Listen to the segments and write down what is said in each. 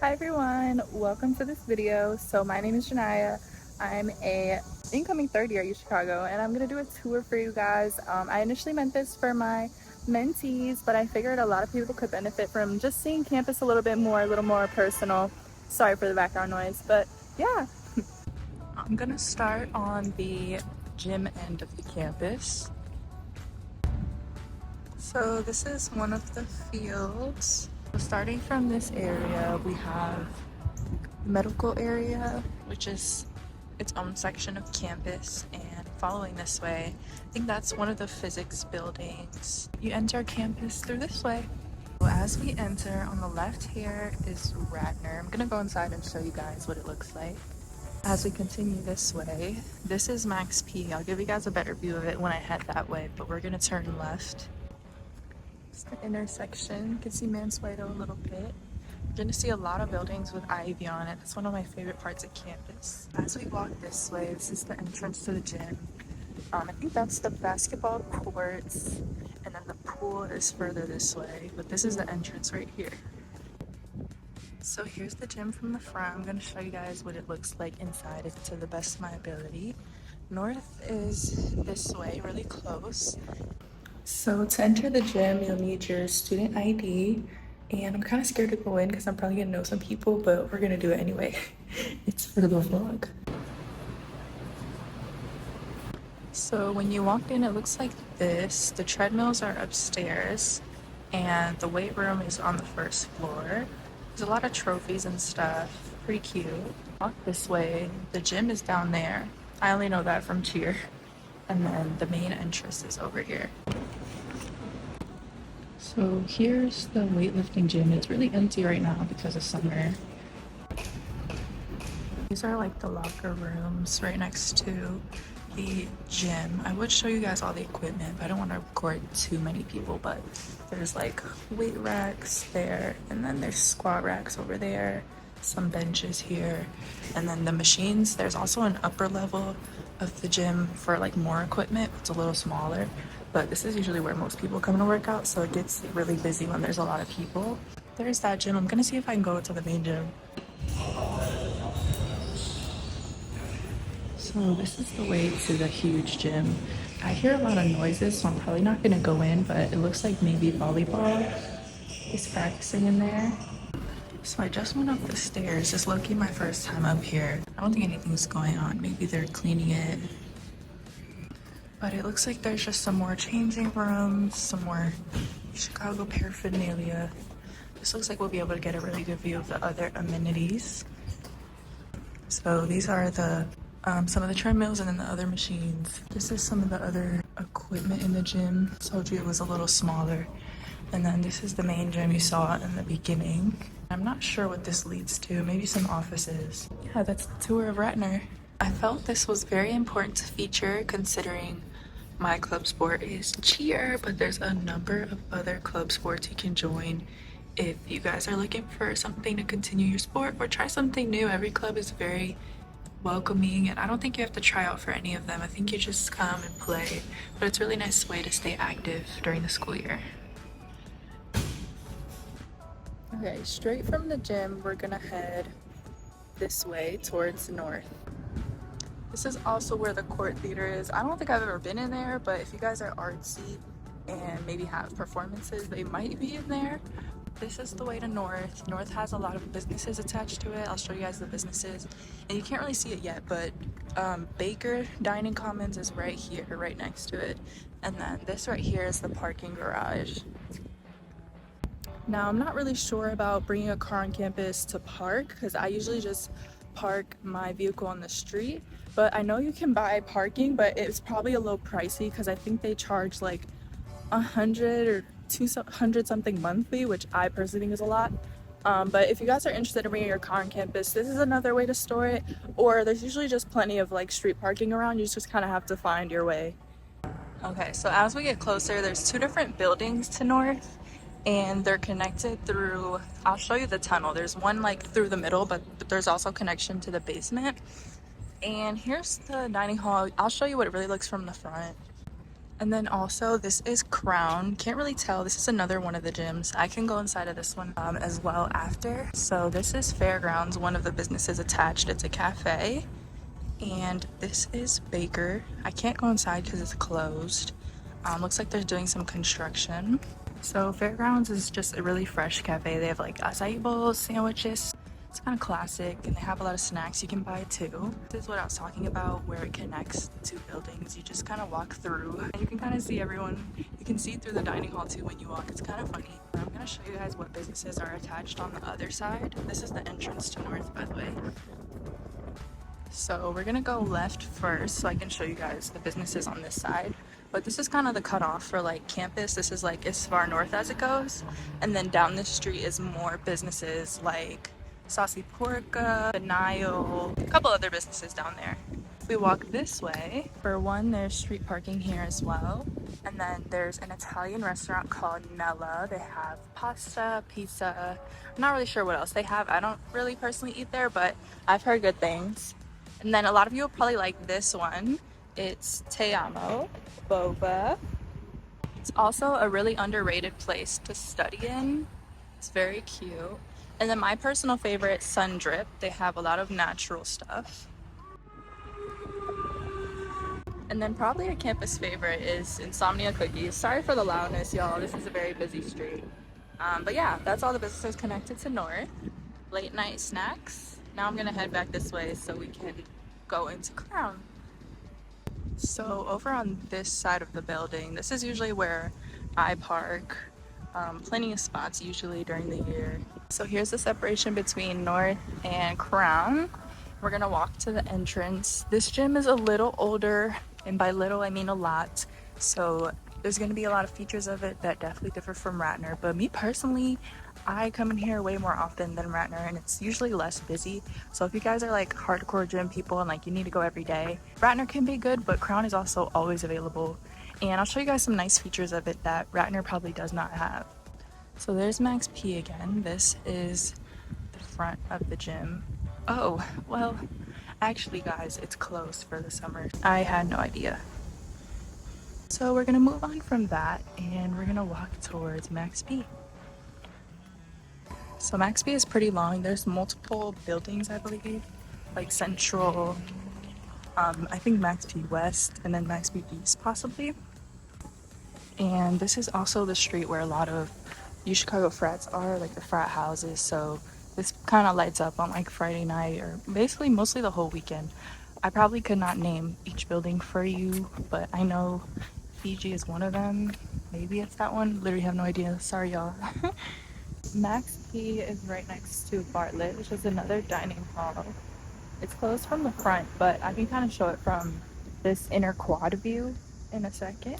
Hi everyone, welcome to this video. So my name is JANYAA. I'm a incoming third year at UChicago and I'm gonna do a tour for you guys. I initially meant this for my mentees, but I figured a lot of people could benefit from just seeing campus a little bit more, a little more personal. Sorry for the background noise, but yeah. I'm gonna start on the gym end of the campus. So this is one of the fields. Starting from this area, we have the medical area, which is its own section of campus, and following this way, I think that's one of the physics buildings. You enter campus through this way. So as we enter, on the left here is Ratner. I'm gonna go inside and show you guys what it looks like. As we continue this way, this is Max P. I'll give you guys a better view of it when I head that way, but we're gonna turn left. It's the intersection. You can see Mansueto a little bit. You're gonna see a lot of buildings with ivy on it. That's one of my favorite parts of campus. As we walk this way, this is the entrance to the gym. I think that's the basketball courts, and then the pool is further this way, but this is the entrance right here. So here's the gym from the front. I'm gonna show you guys what it looks like inside to the best of my ability. North is this way, really close. So to enter the gym, you'll need your student ID, and I'm kind of scared to go in because I'm probably gonna know some people, but we're gonna do it anyway. It's for the vlog. So when you walk in, it looks like this. The treadmills are upstairs, and the weight room is on the first floor. There's a lot of trophies and stuff. Pretty cute. Walk this way. The gym is down there. I only know that from cheer. And then the main entrance is over here. So here's the weightlifting gym. It's really empty right now because of summer. These are like the locker rooms right next to the gym. I would show you guys all the equipment, but I don't want to record too many people, but there's like weight racks there, and then there's squat racks over there, some benches here, and then the machines. There's also an upper level of the gym for like more equipment. It's a little smaller, but this is usually where most people come to work out, so it gets really busy when there's a lot of people. There's that gym. I'm gonna see if I can go to the main gym. So this is the way to the huge gym. I hear a lot of noises, so I'm probably not gonna go in, but it looks like maybe volleyball is practicing in there. So I just went up the stairs. It's low-key my first time up here. I don't think anything's going on. Maybe they're cleaning it. But it looks like there's just some more changing rooms, some more Chicago paraphernalia. This looks like we'll be able to get a really good view of the other amenities. So these are the some of the treadmills and then the other machines. This is some of the other equipment in the gym. Told you it was a little smaller. And then this is the main gym you saw in the beginning. I'm not sure what this leads to, maybe some offices. Yeah, that's the tour of Ratner. I felt this was very important to feature considering my club sport is cheer, but there's a number of other club sports you can join if you guys are looking for something to continue your sport or try something new. Every club is very welcoming, and I don't think you have to try out for any of them. I think you just come and play, but it's a really nice way to stay active during the school year. Okay, straight from the gym, we're gonna head this way towards the north. This is also where the court theater is. I don't think I've ever been in there, but if you guys are artsy and maybe have performances, they might be in there. This is the way to North. North has a lot of businesses attached to it. I'll show you guys the businesses. And you can't really see it yet, but Baker Dining Commons is right here, right next to it. And then this right here is the parking garage. Now, I'm not really sure about bringing a car on campus to park because I usually just park my vehicle on the street. But I know you can buy parking, but it's probably a little pricey because I think they charge like $100 or $200 something monthly, which I personally think is a lot. But if you guys are interested in bringing your car on campus, this is another way to store it. Or there's usually just plenty of like street parking around. You just kind of have to find your way. Okay, so as we get closer, there's two different buildings to North, and they're connected through, I'll show you the tunnel. There's one like through the middle, but there's also connection to the basement. And here's the dining hall. I'll show you what it really looks from the front. And then also this is Crown. Can't really tell. This is another one of the gyms. I can go inside of this one as well after. So this is Fairgrounds, one of the businesses attached. It's a cafe. And this is Baker. I can't go inside because it's closed. Looks like they're doing some construction. So Fairgrounds is just a really fresh cafe. They have like acai bowls, sandwiches. It's kind of classic, and they have a lot of snacks you can buy too. This is what I was talking about, where it connects the two buildings. You just kind of walk through and you can kind of see everyone. You can see through the dining hall too when you walk. It's kind of funny. I'm going to show you guys what businesses are attached on the other side. This is the entrance to North, by the way. So we're going to go left first so I can show you guys the businesses on this side. But this is kind of the cutoff for like campus. This is like as far north as it goes. And then down this street is more businesses like Saucy Porca, the Nile, a couple other businesses down there. If we walk this way, for one, there's street parking here as well. And then there's an Italian restaurant called Nella. They have pasta, pizza. I'm not really sure what else they have. I don't really personally eat there, but I've heard good things. And then a lot of you will probably like this one. It's Te Amo Boba. It's also a really underrated place to study in. It's very cute. And then my personal favorite, Sun Drip. They have a lot of natural stuff. And then probably a campus favorite is Insomnia Cookies. Sorry for the loudness, y'all. This is a very busy street. But yeah, that's all the businesses connected to North. Late night snacks. Now I'm gonna head back this way so we can go into Crown. So over on this side of the building, this is usually where I park. Plenty of spots usually during the year. So here's the separation between North and Crown. We're gonna walk to the entrance. This gym is a little older, and by little I mean a lot. So there's gonna be a lot of features of it that definitely differ from Ratner. But me personally, I come in here way more often than Ratner, and it's usually less busy. So if you guys are like hardcore gym people and like you need to go every day, Ratner can be good, but Crown is also always available. And I'll show you guys some nice features of it that Ratner probably does not have. So there's Max P again. This is the front of the gym. Oh, well, actually guys, it's closed for the summer. I had no idea. So we're gonna move on from that and we're gonna walk towards Max P. So Max P is pretty long. There's multiple buildings, I believe, like Central, I think Max P West, and then Max P East possibly. And this is also the street where a lot of UChicago frats are, like the frat houses. So this kind of lights up on like Friday night or basically mostly the whole weekend. I probably could not name each building for you, but I know Fiji is one of them. Maybe it's that one. Literally have no idea. Sorry, y'all. Max P is right next to Bartlett, which is another dining hall. It's closed from the front, but I can kind of show it from this inner quad view in a second.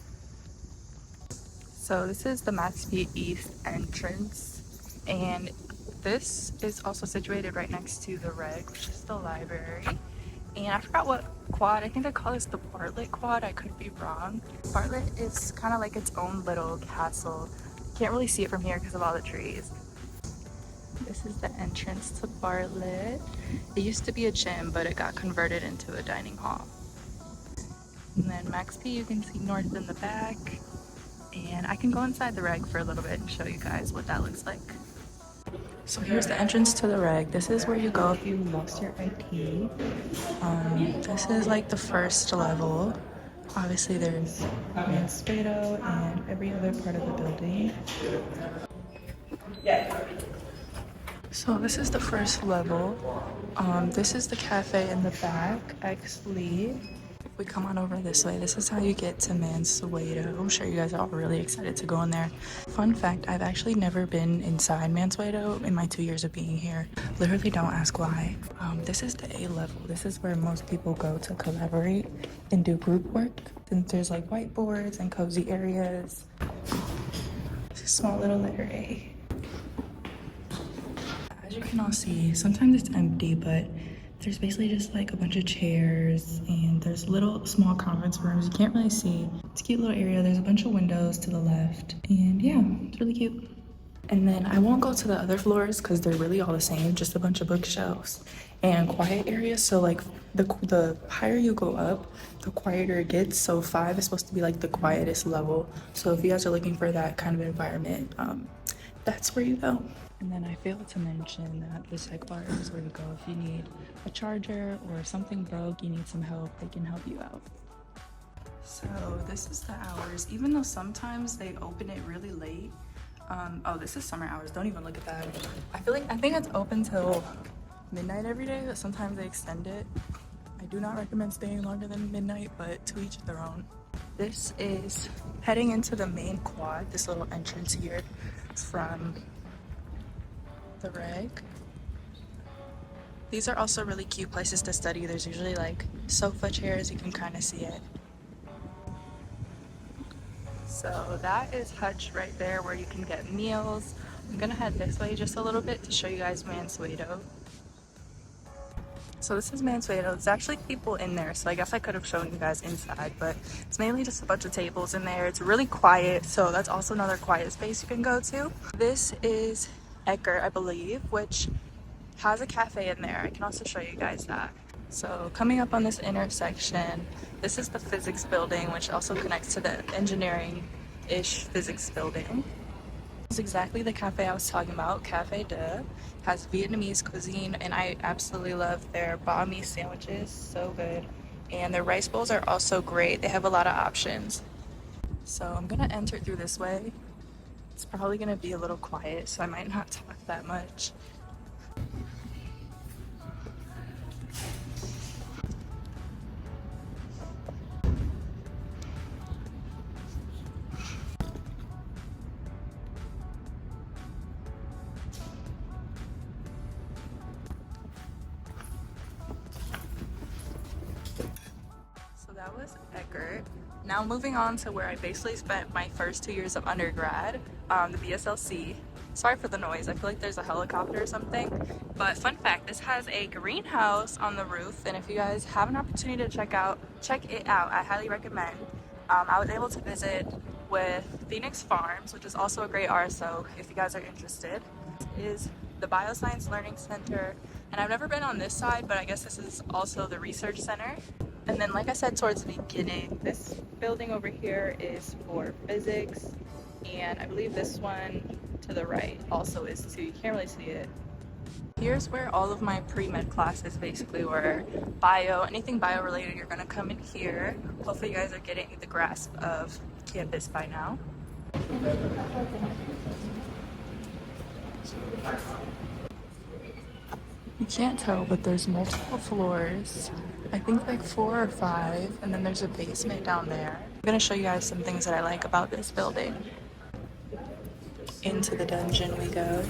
So this is the Max P East entrance, and this is also situated right next to the Reg, which is the library. And I forgot what quad, I think they call this the Bartlett Quad, I could be wrong. Bartlett is kind of like its own little castle. Can't really see it from here because of all the trees. This is the entrance to Bartlett. It used to be a gym, but it got converted into a dining hall. And then Max P, you can see North in the back. And I can go inside the Reg for a little bit and show you guys what that looks like. So here's the entrance to the Reg. This is where you go if you lost your ID. This is like the first level. Obviously there's Mansueto and every other part of the building. So this is the first level. This is the cafe in the back, X-Lee. If we come on over this way, this is how you get to Mansueto. I'm sure you guys are all really excited to go in there. Fun fact, I've actually never been inside Mansueto in my 2 years of being here. Literally don't ask why. This is the A level. This is where most people go to collaborate and do group work. Since there's like whiteboards and cozy areas. It's a small little letter A. As you can all see, sometimes it's empty, but there's basically just like a bunch of chairs and there's little small conference rooms. You can't really see. It's a cute little area. There's a bunch of windows to the left. And yeah, it's really cute. And then I won't go to the other floors because they're really all the same, just a bunch of bookshelves and quiet areas. So like the higher you go up, the quieter it gets. So 5 is supposed to be like the quietest level. So if you guys are looking for that kind of environment, that's where you go. And then I failed to mention that the psych bar is where you go if you need a charger or something broke, you need some help, they can help you out. So this is the hours, even though sometimes they open it really late. Oh, this is summer hours, don't even look at that. I think it's open till midnight every day, but sometimes they extend it. I do not recommend staying longer than midnight, but to each their own. This is heading into the main quad, this little entrance here. It's from the Reg. These are also really cute places to study. There's usually like sofa chairs, you can kind of see it. So that is Hutch right there where you can get meals. I'm gonna head this way just a little bit to show you guys Mansueto. So this is Mansueto. There's actually people in there, so I guess I could have shown you guys inside, but it's mainly just a bunch of tables in there. It's really quiet, so that's also another quiet space you can go to. This is Eckhardt, I believe, which has a cafe in there. I can also show you guys that. So coming up on this intersection, this is the physics building, which also connects to the engineering-ish physics building. This is exactly the cafe I was talking about, Cafe de. Has Vietnamese cuisine, and I absolutely love their banh mi sandwiches, so good. And their rice bowls are also great. They have a lot of options. So I'm gonna enter through this way. It's probably gonna be a little quiet, so I might not talk that much. That was Eckhardt. Now moving on to where I basically spent my first 2 years of undergrad, the BSLC. Sorry for the noise, I feel like there's a helicopter or something. But fun fact, this has a greenhouse on the roof, and if you guys have an opportunity to check it out, I highly recommend. I was able to visit with Phoenix Farms, which is also a great RSO if you guys are interested. This is the Bioscience Learning Center, and I've never been on this side, but I guess this is also the research center. And then, like I said towards the beginning, this building over here is for physics, and I believe this one to the right also is too. You can't really see it. Here's where all of my pre-med classes basically were. Bio, anything bio related, you're gonna come in here. Hopefully you guys are getting the grasp of campus by now. You can't tell, but there's multiple floors. I think like 4 or 5, and then there's a basement down there. I'm gonna show you guys some things that I like about this building. Into the dungeon we go.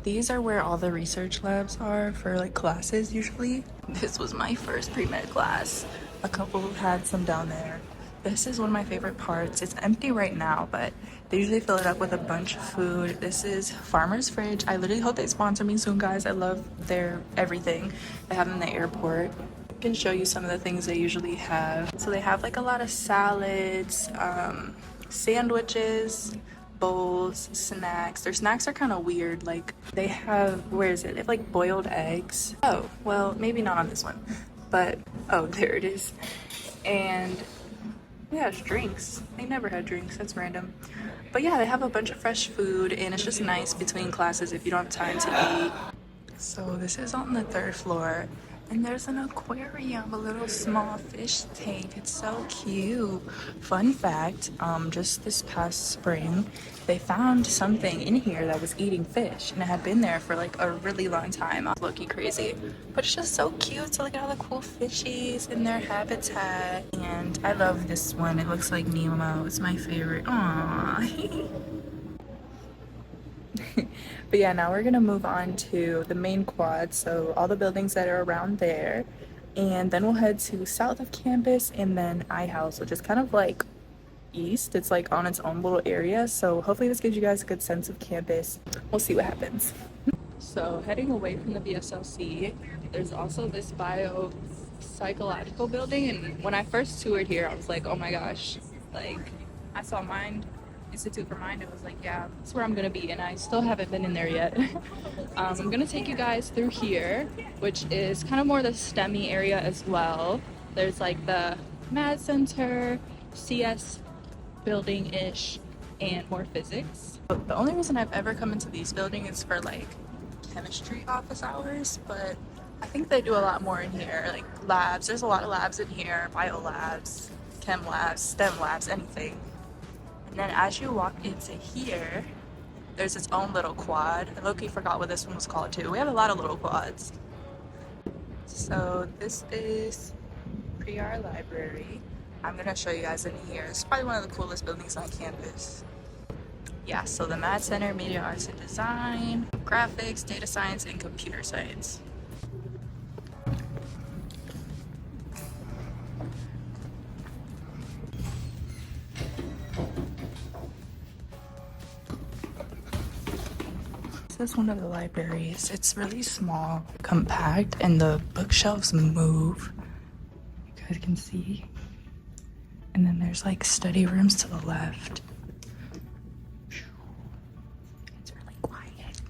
These are where all the research labs are for like classes usually. This was my first pre-med class. A couple had some down there. This is one of my favorite parts. It's empty right now, but they usually fill it up with a bunch of food. This is Farmer's Fridge. I literally hope they sponsor me soon, guys. I love their everything. They have in the airport. I can show you some of the things they usually have. So they have like a lot of salads, sandwiches, bowls, snacks. Their snacks are kind of weird. Like they have, where is it? They have like boiled eggs. Oh, well, maybe not on this one, but oh, there it is. And yeah, it's drinks. They never had drinks. That's random. But yeah, they have a bunch of fresh food, and it's just nice between classes if you don't have time to eat. So this is on the 3rd floor, and there's an aquarium, a little small fish tank. It's so cute. Fun fact, just this past spring, they found something in here that was eating fish, and it had been there for like a really long time. Low-key crazy, but it's just so cute to look at all the cool fishies in their habitat. And I love this one. It looks like Nemo. It's my favorite. Aww. But yeah, now we're gonna move on to the main quad, so all the buildings that are around there, and then we'll head to south of campus and then iHouse, which is kind of like east. It's like on its own little area, so hopefully this gives you guys a good sense of campus. We'll see what happens. So heading away from the BSLC, there's also this biopsychological building, and when I first toured here I was like, oh my gosh, like I saw mind Institute for Mind, it was like, yeah, that's where I'm gonna be, and I still haven't been in there yet. I'm gonna take you guys through here, which is kind of more the STEMmy area as well. There's like the MAAD Center, CS building-ish, and more physics. But the only reason I've ever come into these buildings is for like chemistry office hours, but I think they do a lot more in here, like labs. There's a lot of labs in here, bio labs, chem labs, STEM labs, anything. And then as you walk into here, there's its own little quad. I low-key forgot what this one was called too. We have a lot of little quads. So this is Crerar Library. I'm gonna show you guys in here. It's probably one of the coolest buildings on campus. Yeah, so the MAAD Center, Media Arts and Design, Graphics, Data Science, and Computer Science. This is one of the libraries. It's really small, compact, and the bookshelves move. You guys can see. And then there's like study rooms to the left. It's really quiet.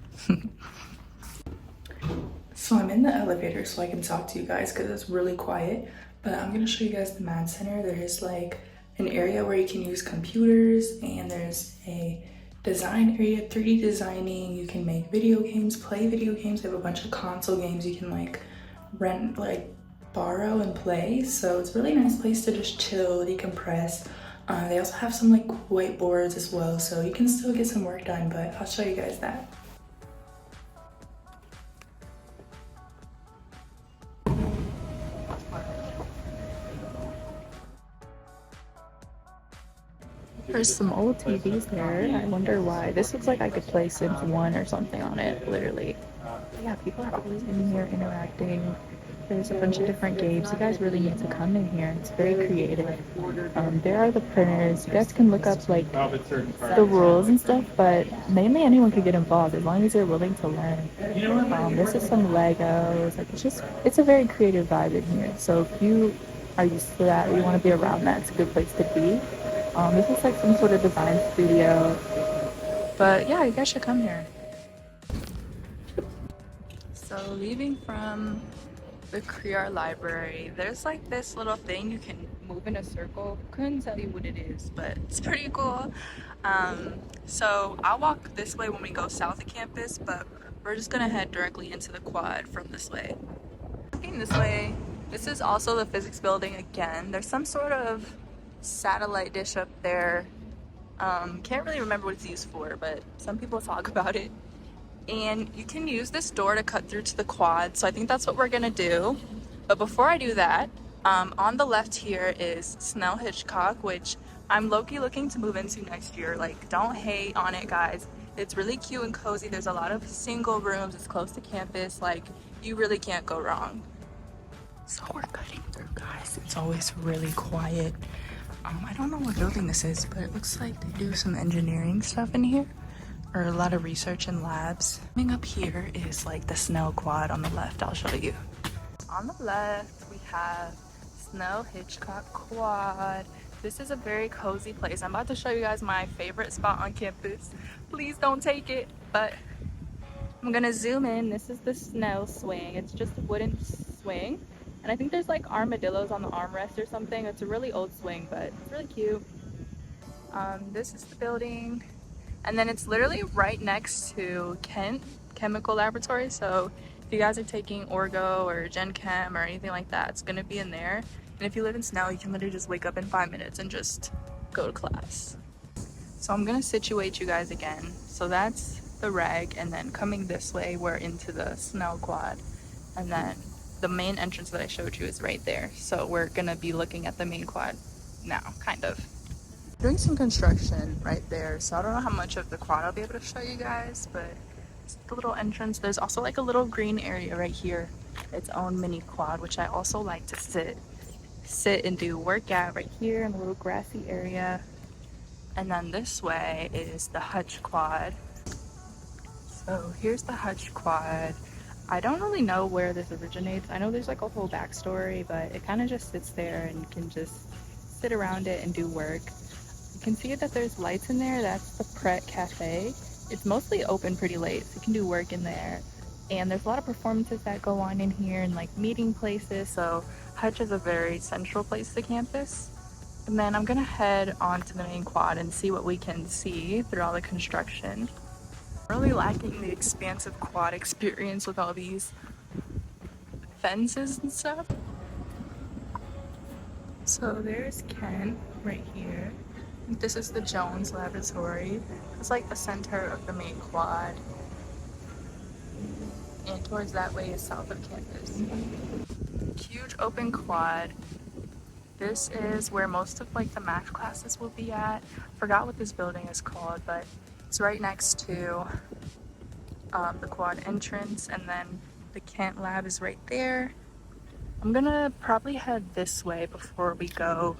So I'm in the elevator so I can talk to you guys because it's really quiet. But I'm gonna show you guys the MAAD Center. There's like an area where you can use computers, and there's a design area, 3D designing. You can make video games, play video games. They have a bunch of console games you can like rent, like borrow and play. So it's a really nice place to just chill, decompress. They also have some like whiteboards as well, so you can still get some work done, but I'll show you guys that. There's some old TVs there. I wonder why. This looks like I could play Sims 1 or something on it, literally. But yeah, people are always in here interacting. There's a bunch of different games. You guys really need to come in here. It's very creative. There are the printers. You guys can look up like the rules and stuff, but mainly anyone could get involved as long as you're willing to learn. This is some Legos. Like it's a very creative vibe in here. So if you are used to that or you want to be around that, it's a good place to be. This is like some sort of design studio. But yeah, you guys should come here. So leaving from the Crerar Library, there's like this little thing you can move in a circle. Couldn't tell you what it is, but it's pretty cool. So I'll walk this way when we go south of campus, but we're just gonna head directly into the quad from this way. Looking this way, this is also the physics building again. There's some sort of satellite dish up there. Can't really remember what it's used for, but some people talk about it. And you can use this door to cut through to the quad, so I think that's what we're gonna do. But before I do that, on the left here is Snell-Hitchcock, which I'm low-key looking to move into next year. Like, don't hate on it, guys. It's really cute and cozy. There's a lot of single rooms. It's close to campus. Like, you really can't go wrong. So we're cutting through, guys. It's always really quiet. I don't know what building this is, but it looks like they do some engineering stuff in here, or a lot of research and labs. Coming up here is like the Snell Quad on the left. I'll show you. On the left, we have Snell-Hitchcock Quad. This is a very cozy place. I'm about to show you guys my favorite spot on campus. Please don't take it, but I'm gonna zoom in. This is the Snell swing. It's just a wooden swing. And I think there's like armadillos on the armrest or something. It's a really old swing, but it's really cute. This is the building. And then it's literally right next to Kent Chemical Laboratory. So if you guys are taking Orgo or Gen Chem or anything like that, it's gonna be in there. And if you live in Snell, you can literally just wake up in 5 minutes and just go to class. So I'm gonna situate you guys again. So that's the Reg, and then coming this way, we're into the Snell Quad. And then the main entrance that I showed you is right there. So we're gonna be looking at the main quad now, kind of. Doing some construction right there, so I don't know how much of the quad I'll be able to show you guys, but it's the little entrance. There's also like a little green area right here, its own mini quad, which I also like to sit and do work at right here in a little grassy area. And then this way is the Hutch quad. So here's the Hutch quad. I don't really know where this originates. I know there's like a whole backstory, but it kind of just sits there and you can just sit around it and do work. can see that there's lights in there. That's the Pret Cafe. It's mostly open pretty late, so you can do work in there. And there's a lot of performances that go on in here and like meeting places. So Hutch is a very central place to campus. And then I'm gonna head on to the main quad and see what we can see through all the construction. Really lacking the expansive quad experience with all these fences and stuff. So there's Ken right here. This is the Jones Laboratory. It's like the center of the main quad. And towards that way is south of campus. Huge open quad. This is where most of like the math classes will be at. Forgot what this building is called, but it's right next to the quad entrance, and then the Kent lab is right there. I'm gonna probably head this way before we go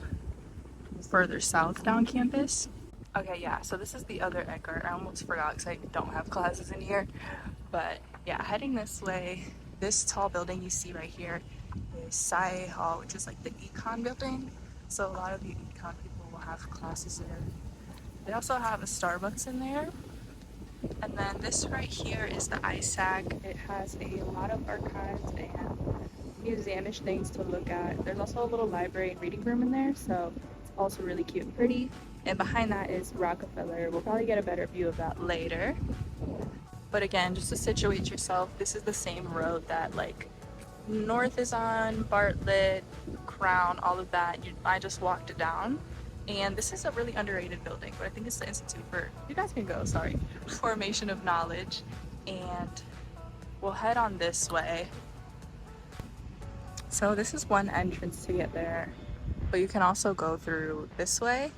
further south down campus. Okay, yeah, so this is the other Eckhardt. I almost forgot because I don't have classes in here. But yeah, heading this way, this tall building you see right here is Saeih Hall, which is like the econ building. So a lot of the econ people will have classes there. They also have a Starbucks in there. And then this right here is the ISAC. It has a lot of archives and museum-ish things to look at. There's also a little library and reading room in there, so it's also really cute and pretty. And behind that is Rockefeller. We'll probably get a better view of that later. But again, just to situate yourself, this is the same road that like North is on, Bartlett, Crown, all of that. I just walked it down. And this is a really underrated building, but I think it's the Institute for, you guys can go, sorry, Formation of Knowledge. And we'll head on this way. So this is one entrance to get there, but you can also go through this way.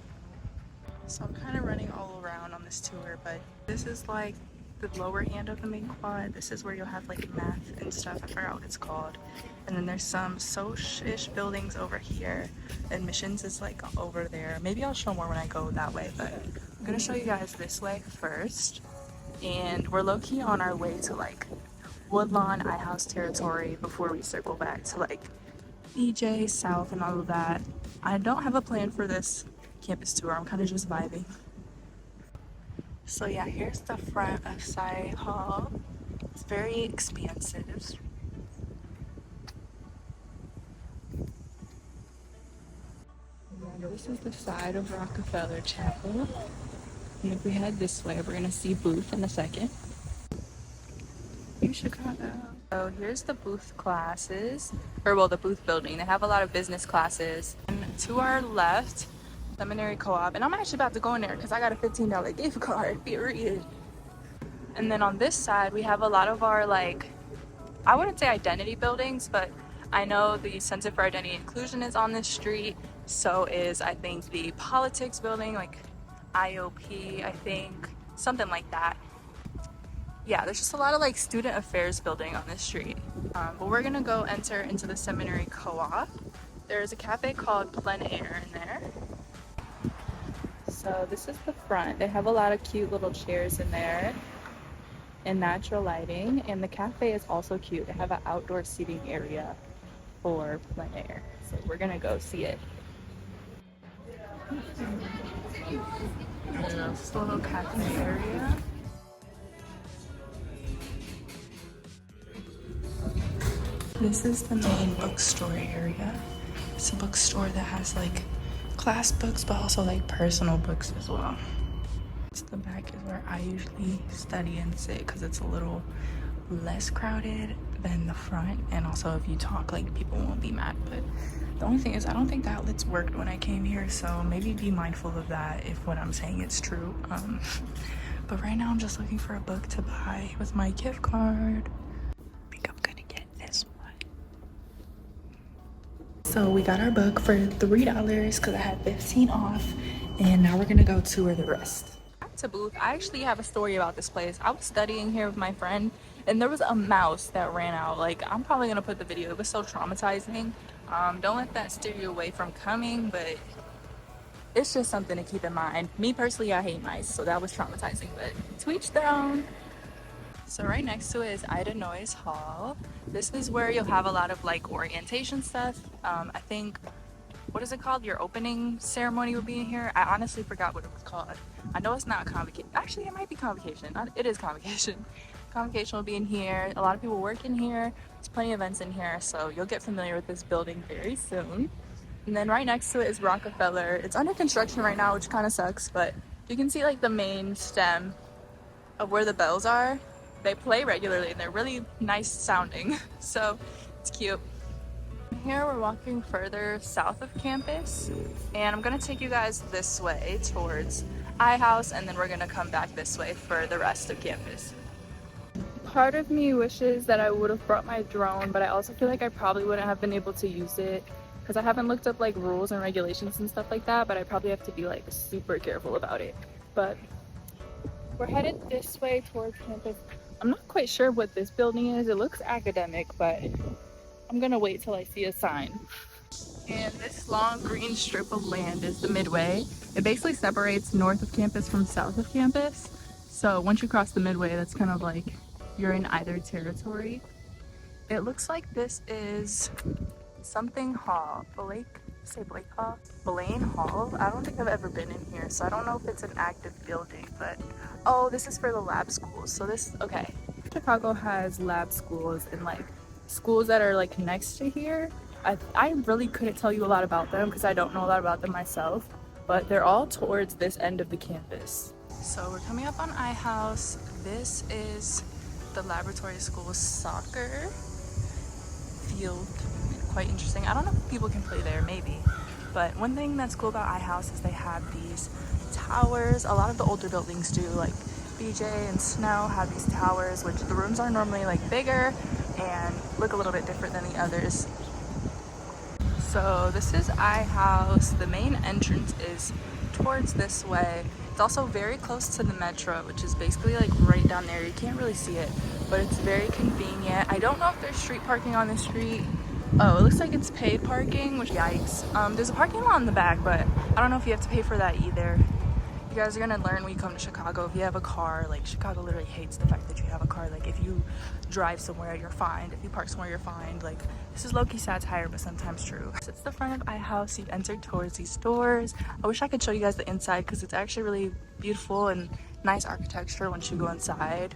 So I'm kind of running all around on this tour, but this is like the lower hand of the main quad. This is where you'll have like math and stuff. I forgot what it's called. And then there's some social-ish buildings over here. Admissions is like over there. Maybe I'll show more when I go that way, but I'm gonna show you guys this way first. And we're low-key on our way to like Woodlawn, iHouse territory before we circle back to like EJ, South, and all of that. I don't have a plan for this campus tour. I'm kind of just vibing. So yeah, here's the front of Saeih Hall. It's very expansive. This is the side of Rockefeller Chapel. And if we head this way, we're gonna see Booth in a second. UChicago. So here's the Booth classes, or well, the Booth building. They have a lot of business classes. And to our left, Seminary Co-op, and I'm actually about to go in there because I got a $15 gift card, period. And then on this side, we have a lot of our like, I wouldn't say identity buildings, but I know the Center for Identity and Inclusion is on this street. So is, I think, the politics building, like IOP, I think, something like that. Yeah, there's just a lot of like student affairs building on this street. But we're gonna go enter into the Seminary Co-op. There's a cafe called Plein in there. So this is the front. They have a lot of cute little chairs in there and natural lighting. And the cafe is also cute. They have an outdoor seating area for Plein. So we're gonna go see it. This is a little cafe area. This is the main bookstore area. It's a bookstore that has like class books, but also like personal books as well. The back is where I usually study and sit because it's a little less crowded than the front, and also if you talk, like, people won't be mad. But the only thing is, I don't think the outlets worked when I came here, so maybe be mindful of that if what I'm saying is true. But right now I'm just looking for a book to buy with my gift card. I think I'm gonna get this one. So we got our book for $3 because I had 15 off, and now we're gonna go tour the rest. To Booth, I actually have a story about this place. I was studying here with my friend, and there was a mouse that ran out. Like, I'm probably gonna put the video. It was so traumatizing. Don't let that steer you away from coming, but it's just something to keep in mind. Me personally, I hate mice, so that was traumatizing, but to each their own. So right next to it is Noyes Hall. This is where you'll have a lot of like orientation stuff. I think, what is it called? Your opening ceremony would be in here. I honestly forgot what it was called. I know it's not convocation. Actually, it might be convocation. It is convocation. Convocation will be in here. A lot of people work in here. There's plenty of events in here, so you'll get familiar with this building very soon. And then right next to it is Rockefeller. It's under construction right now, which kind of sucks, but you can see like the main stem of where the bells are. They play regularly and they're really nice sounding, so it's cute. Here we're walking further south of campus, and I'm gonna take you guys this way towards iHouse, and then we're gonna come back this way for the rest of campus. Part of me wishes that I would have brought my drone, but I also feel like I probably wouldn't have been able to use it because I haven't looked up like rules and regulations and stuff like that, but I probably have to be like super careful about it. But we're headed this way towards campus. I'm not quite sure what this building is. It looks academic, but I'm gonna wait till I see a sign. And this long green strip of land is the Midway. It basically separates north of campus from south of campus. So once you cross the Midway, that's kind of like you're in either territory. It looks like this is something hall. Blake Hall? Plein Hall? I don't think I've ever been in here, so I don't know if it's an active building, but oh, this is for the lab schools. So this, okay. Chicago has lab schools and like schools that are like next to here. I really couldn't tell you a lot about them because I don't know a lot about them myself, but they're all towards this end of the campus. So we're coming up on iHouse. This is the laboratory school soccer field. Quite interesting. I don't know if people can play there, maybe, but one thing that's cool about iHouse is they have these towers. A lot of the older buildings do, like BJ and Snell have these towers, which the rooms are normally like bigger and look a little bit different than the others. So this is iHouse. The main entrance is towards this way. It's also very close to the metro, which is basically like right down there. You can't really see it, but it's very convenient. I don't know if there's street parking on the street. Oh, it looks like it's paid parking, which yikes. There's a parking lot in the back, but I don't know if you have to pay for that either. You guys are gonna learn when you come to Chicago. If you have a car, like Chicago literally hates the fact that you have a car. Like if you drive somewhere, you're fined. If you park somewhere, you're fined. Like this is low-key satire, but sometimes true. So it's the front of iHouse. You've entered towards these doors. I wish I could show you guys the inside because it's actually really beautiful and nice architecture once you go inside.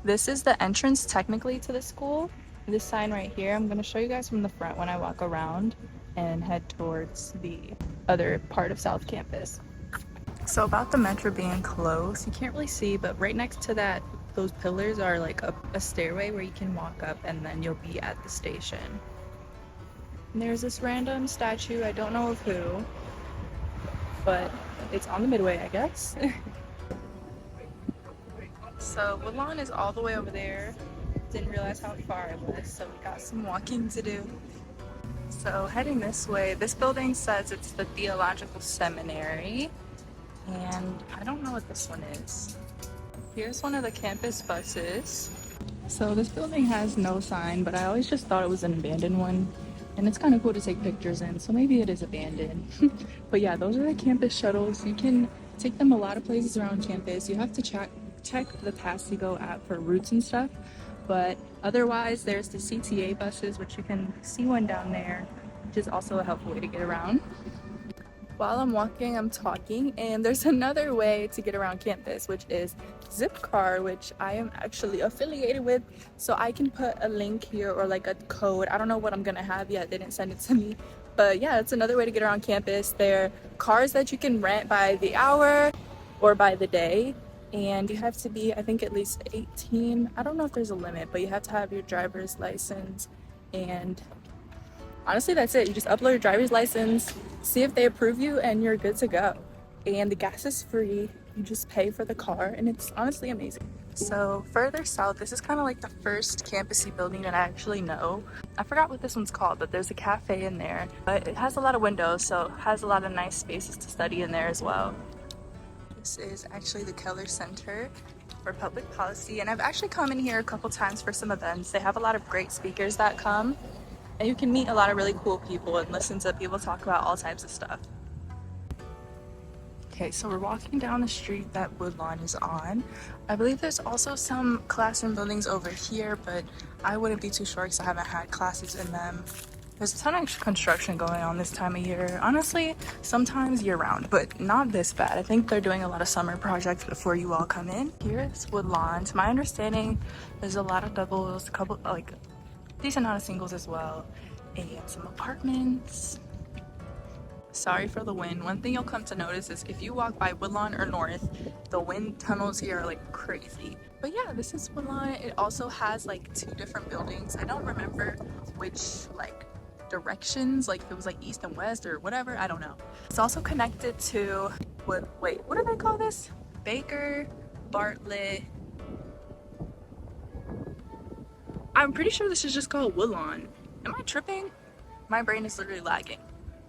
This is the entrance technically to the school. This sign right here, I'm gonna show you guys from the front when I walk around and head towards the other part of South Campus. So about the metro being close, you can't really see, but right next to that, those pillars are like a stairway where you can walk up and then you'll be at the station. And there's this random statue, I don't know of who, but it's on the Midway, I guess. So Woodlawn is all the way over there. Didn't realize how far it was, so we got some walking to do. So heading this way, this building says it's the Theological Seminary, and I don't know what this one is. Here's one of the campus buses. So this building has no sign, but I always just thought it was an abandoned one, and it's kind of cool to take pictures in, so maybe it is abandoned. But yeah, those are the campus shuttles. You can take them a lot of places around campus. You have to check the Pass-to-Go app for routes and stuff, but otherwise there's the CTA buses, which you can see one down there, which is also a helpful way to get around. While I'm walking, I'm talking, and there's another way to get around campus, which is ZIPCAR, which I am actually affiliated with, so I can put a link here or like a code. I don't know what I'm gonna have yet, they didn't send it to me, but yeah, it's another way to get around campus. There are cars that you can rent by the hour or by the day, and you have to be, I think, at least 18. I don't know if there's a limit, but you have to have your driver's license, and honestly that's it. You just upload your driver's license, see if they approve you, and you're good to go. And the gas is free. You just pay for the car, and it's honestly amazing. So further south, this is kind of like the first campusy building that I actually know. I forgot what this one's called, but there's a cafe in there, but it has a lot of windows, so it has a lot of nice spaces to study in there as well. This is actually the Keller Center for Public Policy, and I've actually come in here a couple times for some events. They have a lot of great speakers that come, and you can meet a lot of really cool people and listen to people talk about all types of stuff. Okay, so we're walking down the street that Woodlawn is on. I believe there's also some classroom buildings over here, but I wouldn't be too sure because I haven't had classes in them. There's a ton of construction going on this time of year. Honestly, sometimes year-round, but not this bad. I think they're doing a lot of summer projects before you all come in. Here's Woodlawn. To my understanding, there's a lot of doubles, a couple, like, decent amount of singles as well, and some apartments. Sorry for the wind. One thing you'll come to notice is if you walk by Woodlawn or North, the wind tunnels here are like crazy. But yeah, this is Woodlawn. It also has like 2 different buildings. I don't remember which like directions, like if it was like east and west or whatever, I don't know. It's also connected to what do they call this? Baker, Bartlett. I'm pretty sure this is just called Woodlawn. Am I tripping? My brain is literally lagging.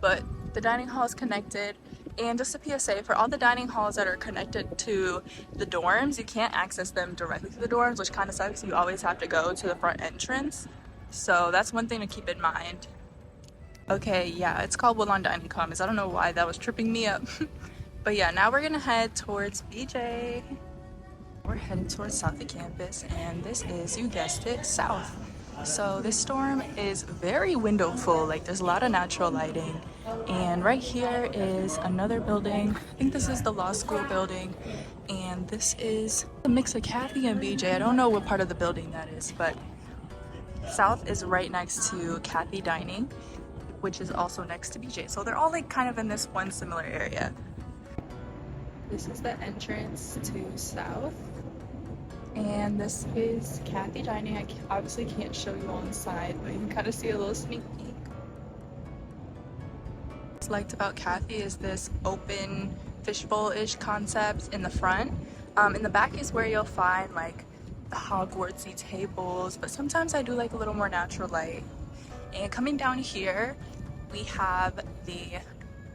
But the dining hall is connected, and just a PSA, for all the dining halls that are connected to the dorms, you can't access them directly to the dorms, which kind of sucks. You always have to go to the front entrance, so that's one thing to keep in mind. Okay, yeah, it's called Woodlawn Dining Commons. I don't know why that was tripping me up. But yeah, now we're gonna head towards BJ. We're headed towards South of campus, and this is, you guessed it, South. So this dorm is very window full, like there's a lot of natural lighting. And right here is another building. I think this is the law school building. And this is a mix of Cathey and BJ. I don't know what part of the building that is, but South is right next to Cathey Dining, which is also next to BJ. So they're all like kind of in this one similar area. This is the entrance to South. And this is Cathey Dining. I obviously can't show you on the side, but you can kind of see a little sneak peek. What's liked about Cathey is this open fishbowl-ish concept in the front. In the back is where you'll find like the Hogwartsy tables, but sometimes I do like a little more natural light. And coming down here, we have the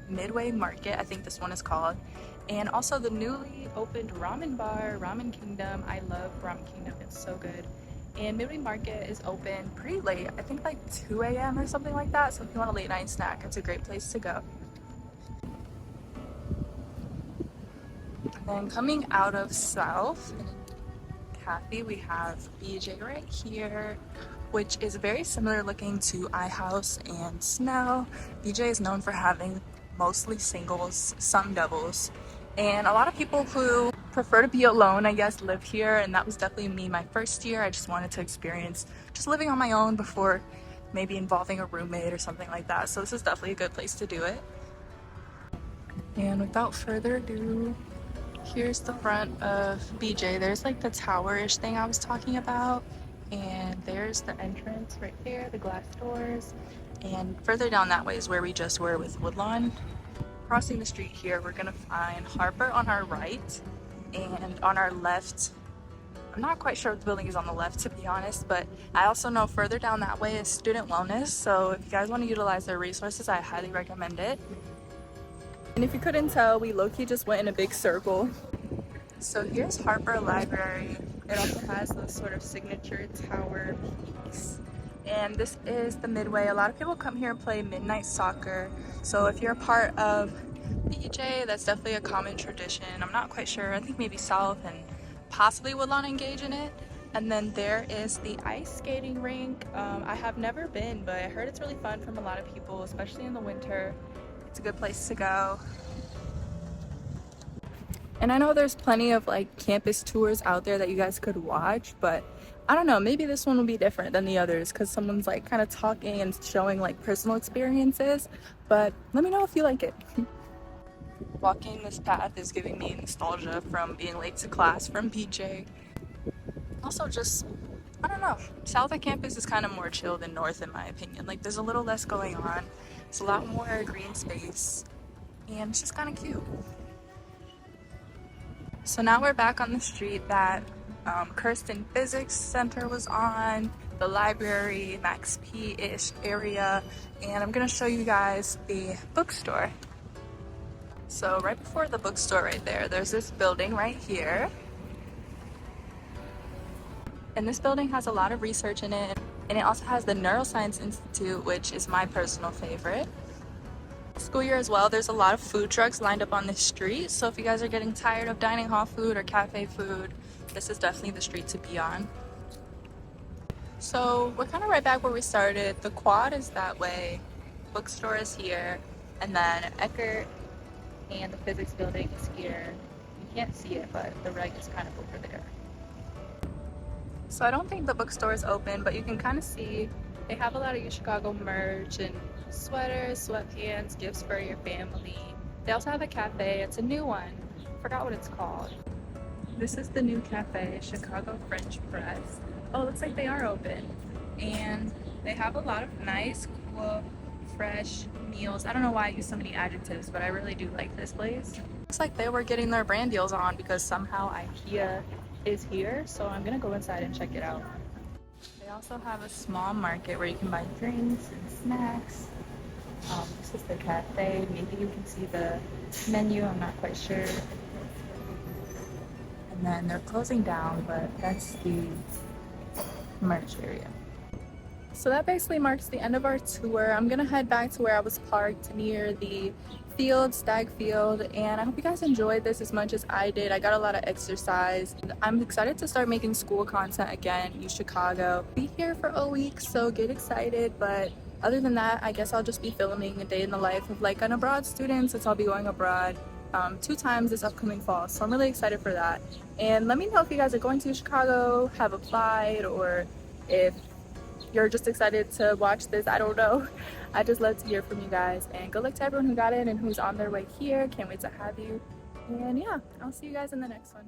Midway Market, I think this one is called, and also the newly opened ramen bar, Ramen Kingdom. I love Ramen Kingdom, it's so good. And Midway Market is open pretty late, I think like 2 a.m. or something like that, so if you want a late night snack, it's a great place to go. And then coming out of South, Cathey, we have BJ right here, which is very similar looking to iHouse and Snell. BJ is known for having mostly singles, some doubles. And a lot of people who prefer to be alone, I guess, live here, and that was definitely me my first year. I just wanted to experience just living on my own before maybe involving a roommate or something like that. So this is definitely a good place to do it. And without further ado, here's the front of BJ. There's like the tower-ish thing I was talking about, and there's the entrance right there, the glass doors. And further down that way is where we just were with Woodlawn. Crossing the street here, we're gonna find Harper on our right, and on our left, I'm not quite sure if the building is on the left to be honest, but I also know further down that way is student wellness, so if you guys want to utilize their resources, I highly recommend it. And if you couldn't tell, we low-key just went in a big circle. So here's Harper Library. It also has those sort of signature tower peaks. And this is the Midway. A lot of people come here and play midnight soccer. So if you're a part of BJ, that's definitely a common tradition. I'm not quite sure. I think maybe South and possibly Woodlawn engage in it. And then there is the ice skating rink. I have never been, but I heard it's really fun from a lot of people, especially in the winter. It's a good place to go. And I know there's plenty of like campus tours out there that you guys could watch, but I don't know, maybe this one will be different than the others because someone's like kind of talking and showing like personal experiences, but let me know if you like it. Walking this path is giving me nostalgia from being late to class from BJ. Also just, I don't know, South of campus is kind of more chill than North in my opinion. Like there's a little less going on, it's a lot more green space, and it's just kind of cute. So now we're back on the street that Kirsten Physics Center was on, the library, Max P-ish area, and I'm gonna show you guys the bookstore. So right before the bookstore right there, there's this building right here. And this building has a lot of research in it, and it also has the Neuroscience Institute, which is my personal favorite. School year as well, there's a lot of food trucks lined up on the street, so if you guys are getting tired of dining hall food or cafe food, this is definitely the street to be on. So we're kind of right back where we started. The quad is that way, bookstore is here, and then Eckhardt and the physics building is here. You can't see it, but the Reg is kind of over there. So I don't think the bookstore is open, but you can kind of see they have a lot of UChicago merch and sweaters, sweatpants, gifts for your family. They also have a cafe. It's a new one. Forgot what it's called. This is the new cafe, Chicago French Press. Oh, it looks like they are open. And they have a lot of nice, cool, fresh meals. I don't know why I use so many adjectives, but I really do like this place. Looks like they were getting their brand deals on because somehow IKEA is here. So I'm gonna go inside and check it out. They also have a small market where you can buy drinks and snacks. This is the cafe. Maybe you can see the menu, I'm not quite sure. And then they're closing down, but that's the merch area. So that basically marks the end of our tour. I'm gonna head back to where I was parked near the field, Stag Field, and I hope you guys enjoyed this as much as I did. I got a lot of exercise. I'm excited to start making school content again, UChicago. Be here for a week, so get excited, but other than that, I guess I'll just be filming a day in the life of like an abroad student, since I'll be going abroad 2 times this upcoming fall, so I'm really excited for that. And let me know if you guys are going to Chicago, have applied, or if you're just excited to watch this. I don't know. I just love to hear from you guys, and good luck to everyone who got in and who's on their way here. Can't wait to have you. And yeah, I'll see you guys in the next one.